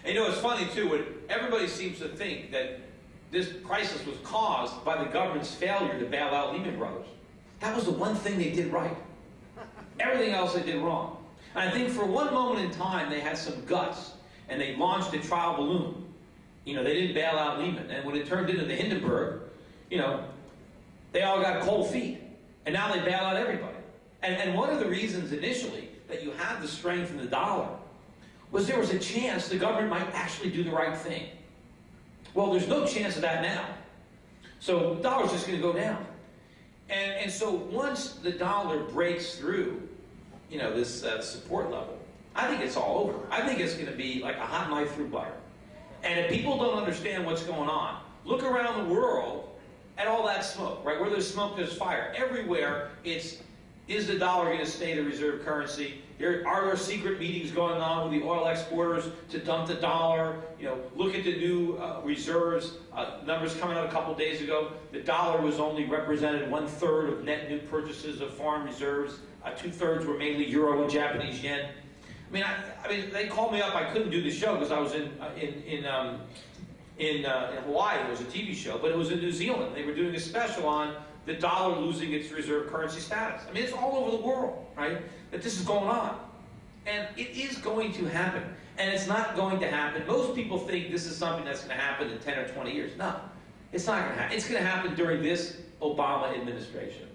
And you know, it's funny too, when everybody seems to think that this crisis was caused by the government's failure to bail out Lehman Brothers. That was the one thing they did right. Everything else they did wrong. And I think for one moment in time, they had some guts, and they launched a trial balloon. You know, they didn't bail out Lehman. And when it turned into the Hindenburg, you know, they all got cold feet. And now they bail out everybody. And one of the reasons initially that you had the strength in the dollar was there was a chance the government might actually do the right thing. Well, there's no chance of that now. So the dollar's just going to go down. And so once the dollar breaks through, you know, this support level, I think it's all over. I think it's going to be like a hot knife through butter. And if people don't understand what's going on, look around the world at all that smoke, right? Where there's smoke, there's fire. Everywhere, is the dollar going to stay the reserve currency? Are there secret meetings going on with the oil exporters to dump the dollar? You know, look at the new reserves. Numbers coming out a couple days ago. The dollar was only represented 1/3 of net new purchases of foreign reserves. 2/3 were mainly euro and Japanese yen. I mean, they called me up. I couldn't do the show because I was in Hawaii. It was a TV show, but it was in New Zealand. They were doing a special on the dollar losing its reserve currency status. I mean, it's all over the world, right, that this is going on. And it is going to happen. And it's not going to happen. Most people think this is something that's going to happen in 10 or 20 years. No, it's not going to happen. It's going to happen during this Obama administration.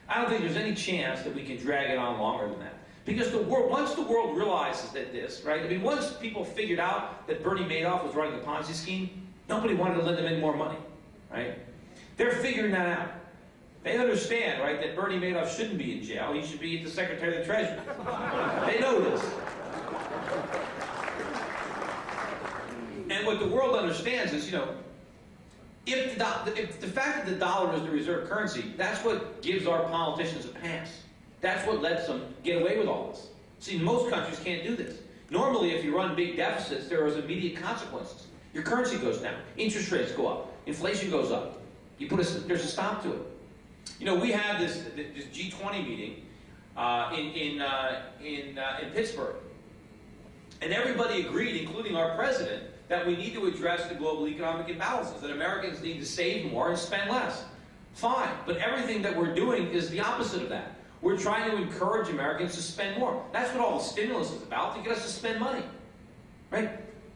I don't think there's any chance that we can drag it on longer than that. Because once the world realizes that right? I mean, once people figured out that Bernie Madoff was running a Ponzi scheme, nobody wanted to lend them any more money, right? They're figuring that out. They understand, right, that Bernie Madoff shouldn't be in jail. He should be the Secretary of the Treasury. They know this. And what the world understands is, you know, if the fact that the dollar is the reserve currency, that's what gives our politicians a pass. That's what lets them get away with all this. See, most countries can't do this. Normally, if you run big deficits, there is immediate consequences. Your currency goes down. Interest rates go up. Inflation goes up. There's a stop to it. You know, we had this G20 meeting in Pittsburgh. And everybody agreed, including our president, that we need to address the global economic imbalances, that Americans need to save more and spend less. Fine, but everything that we're doing is the opposite of that. We're trying to encourage Americans to spend more. That's what all the stimulus is about, to get us to spend money, right?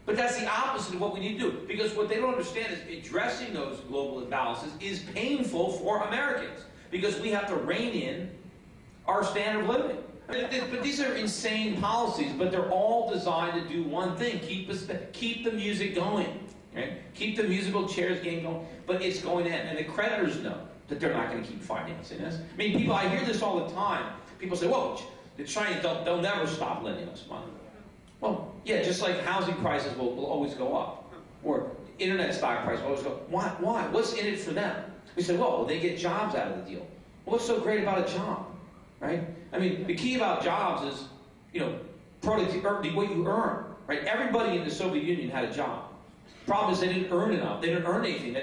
But that's the opposite of what we need to do, because what they don't understand is addressing those global imbalances is painful for Americans, because we have to rein in our standard of living. But these are insane policies, but they're all designed to do one thing: keep the music going, right? Keep the musical chairs game going. But it's going to end, and the creditors know that they're not going to keep financing this. I mean, I hear this all the time. People say, "Well, the Chinese they'll never stop lending us money." Well, yeah, just like housing prices will always go up, or internet stock prices will always go. Why? What's in it for them? We say, well, they get jobs out of the deal. Well, what's so great about a job, right? I mean, the key about jobs is, you know, productivity, what you earn, right? Everybody in the Soviet Union had a job. Problem is they didn't earn enough. They didn't earn anything.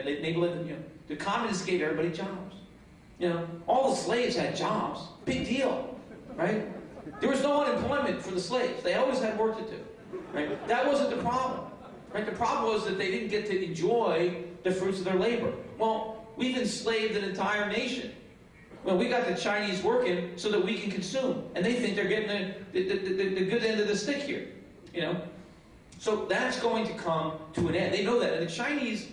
The communists gave everybody jobs. You know, all the slaves had jobs. Big deal, right? There was no unemployment for the slaves. They always had work to do, right? That wasn't the problem, right? The problem was that they didn't get to enjoy the fruits of their labor. Well, we've enslaved an entire nation. Well, we got the Chinese working so that we can consume, and they think they're getting the good end of the stick here, you know? So that's going to come to an end. They know that. And the Chinese,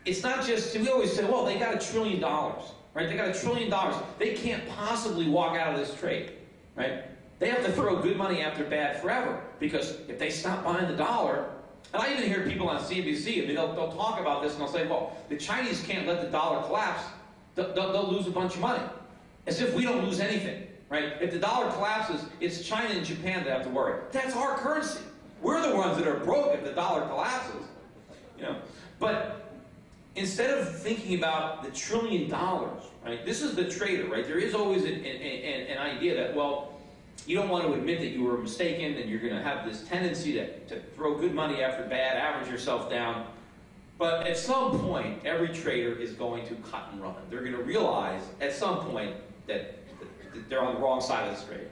it's not just, we always say, well, they got $1 trillion, right? They got $1 trillion. They can't possibly walk out of this trade, right? They have to throw good money after bad forever, because if they stop buying the dollar, and I even hear people on CNBC, I mean, they'll talk about this and they'll say, well, the Chinese can't let the dollar collapse. They'll lose a bunch of money. As if we don't lose anything, right? If the dollar collapses, it's China and Japan that have to worry. That's our currency. We're the ones that are broke if the dollar collapses, you know. But instead of thinking about the $1 trillion, right? This is the trader, right? There is always an idea that, well, you don't want to admit that you were mistaken, and you're going to have this tendency to throw good money after bad, average yourself down. But at some point, every trader is going to cut and run. They're going to realize at some point that they're on the wrong side of the trade.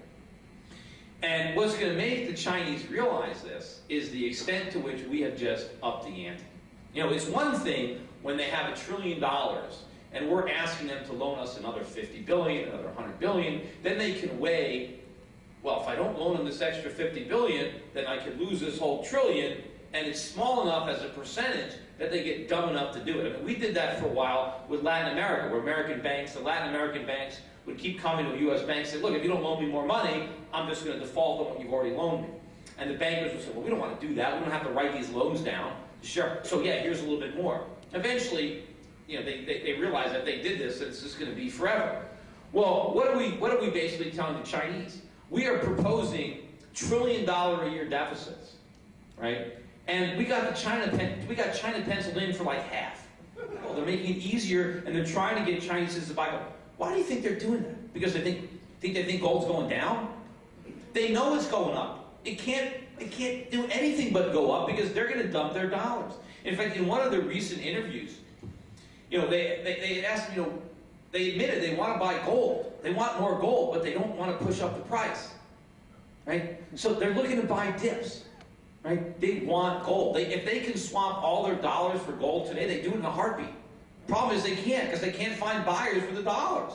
And what's going to make the Chinese realize this is the extent to which we have just upped the ante. You know, it's one thing when they have $1 trillion and we're asking them to loan us another 50 billion, another 100 billion, then they can weigh, well, if I don't loan them this extra 50 billion, then I could lose this whole trillion, and it's small enough as a percentage that they get dumb enough to do it. I mean, we did that for a while with Latin America, where the Latin American banks would keep coming to a U.S. bank and say, look, if you don't loan me more money, I'm just going to default on what you've already loaned me. And the bankers would say, well, we don't want to do that. We don't have to write these loans down. Sure. So yeah, here's a little bit more. Eventually, you know, they realized that they did this, and it's just going to be forever. Well, what are we basically telling the Chinese? We are proposing $1 trillion a year deficits, right? And we got China penciled in for like half. Well, they're making it easier, and they're trying to get Chinese to buy gold. Why do you think they're doing that? Because they think gold's going down? They know it's going up. It can't do anything but go up because they're going to dump their dollars. In fact, in one of their recent interviews, you know, they asked, you know, they admitted they want to buy gold. They want more gold, but they don't want to push up the price, right? So they're looking to buy dips, right? They want gold. If they can swap all their dollars for gold today, they do it in a heartbeat. Problem is they can't, because they can't find buyers for the dollars,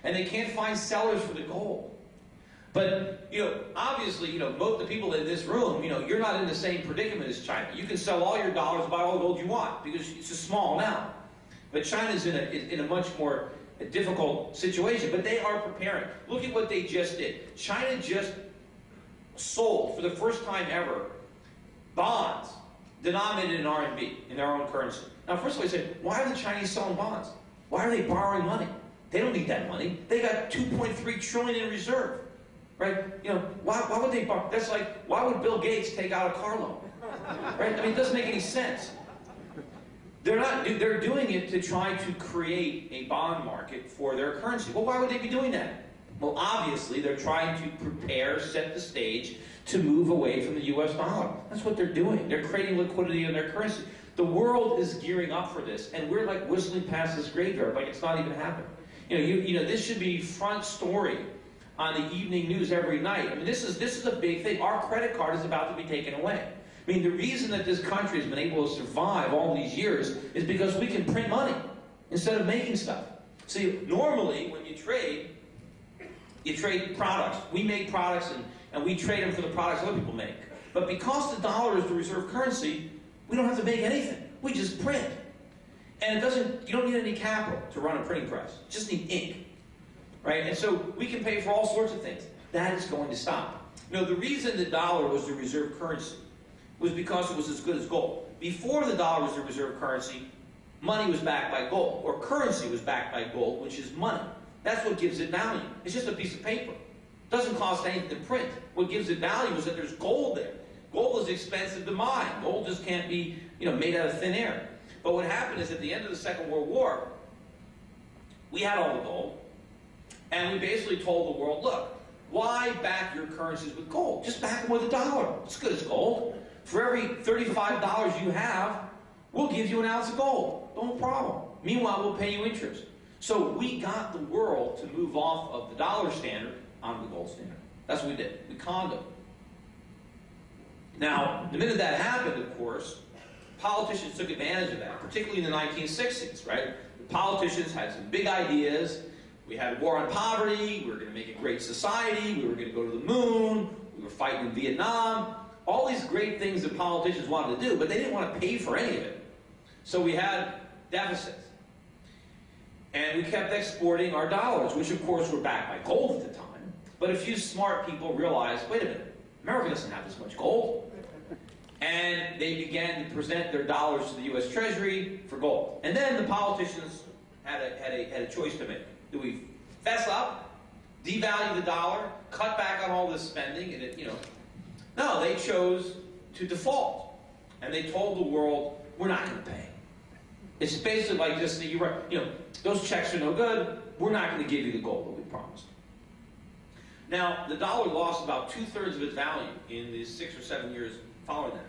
and they can't find sellers for the gold. But, you know, obviously, you know, both the people in this room, you know, you're not in the same predicament as China. You can sell all your dollars, buy all the gold you want, because it's a small amount. But China's in a much more difficult situation, but they are preparing. Look at what they just did. China just sold, for the first time ever, bonds denominated in RMB, in their own currency. Now, first of all, I say, why are the Chinese selling bonds? Why are they borrowing money? They don't need that money. They got 2.3 trillion in reserve, right? You know, why would they borrow? That's like, why would Bill Gates take out a car loan, right? I mean, it doesn't make any sense. They're doing it to try to create a bond market for their currency. Well, why would they be doing that? Well, obviously, they're trying to prepare, set the stage to move away from the U.S. dollar. That's what they're doing. They're creating liquidity in their currency. The world is gearing up for this, and we're like whistling past this graveyard, like it's not even happening. You know, this should be front story on the evening news every night. I mean, this is a big thing. Our credit card is about to be taken away. I mean, the reason that this country has been able to survive all these years is because we can print money instead of making stuff. See, normally when you trade products. We make products and we trade them for the products other people make. But because the dollar is the reserve currency, we don't have to make anything. We just print. And you don't need any capital to run a printing press. You just need ink, right? And so we can pay for all sorts of things. That is going to stop. You know, the reason the dollar was the reserve currency was because it was as good as gold. Before the dollar was the reserve currency, money was backed by gold, or currency was backed by gold, which is money. That's what gives it value. It's just a piece of paper. It doesn't cost anything to print. What gives it value is that there's gold there. Gold is expensive to mine. Gold just can't be, you know, made out of thin air. But what happened is at the end of the Second World War, we had all the gold, and we basically told the world, look, why back your currencies with gold? Just back them with a dollar. It's good as gold. For every $35 you have, we'll give you an ounce of gold. No problem. Meanwhile, we'll pay you interest. So we got the world to move off of the dollar standard onto the gold standard. That's what we did. We conned them. Now, the minute that happened, of course, politicians took advantage of that, particularly in the 1960s, right? The politicians had some big ideas. We had a war on poverty. We were going to make a great society. We were going to go to the moon. We were fighting in Vietnam. All these great things that politicians wanted to do, but they didn't want to pay for any of it. So we had deficits. And we kept exporting our dollars, which of course were backed by gold at the time. But a few smart people realized, wait a minute, America doesn't have this much gold. And they began to present their dollars to the U.S. Treasury for gold. And then the politicians had a choice to make. Do we fess up, devalue the dollar, cut back on all this spending, and No, they chose to default. And they told the world, we're not going to pay. It's basically like just, those checks are no good, we're not going to give you the gold that we promised. Now, the dollar lost about 2/3 of its value in the 6 or 7 years following that.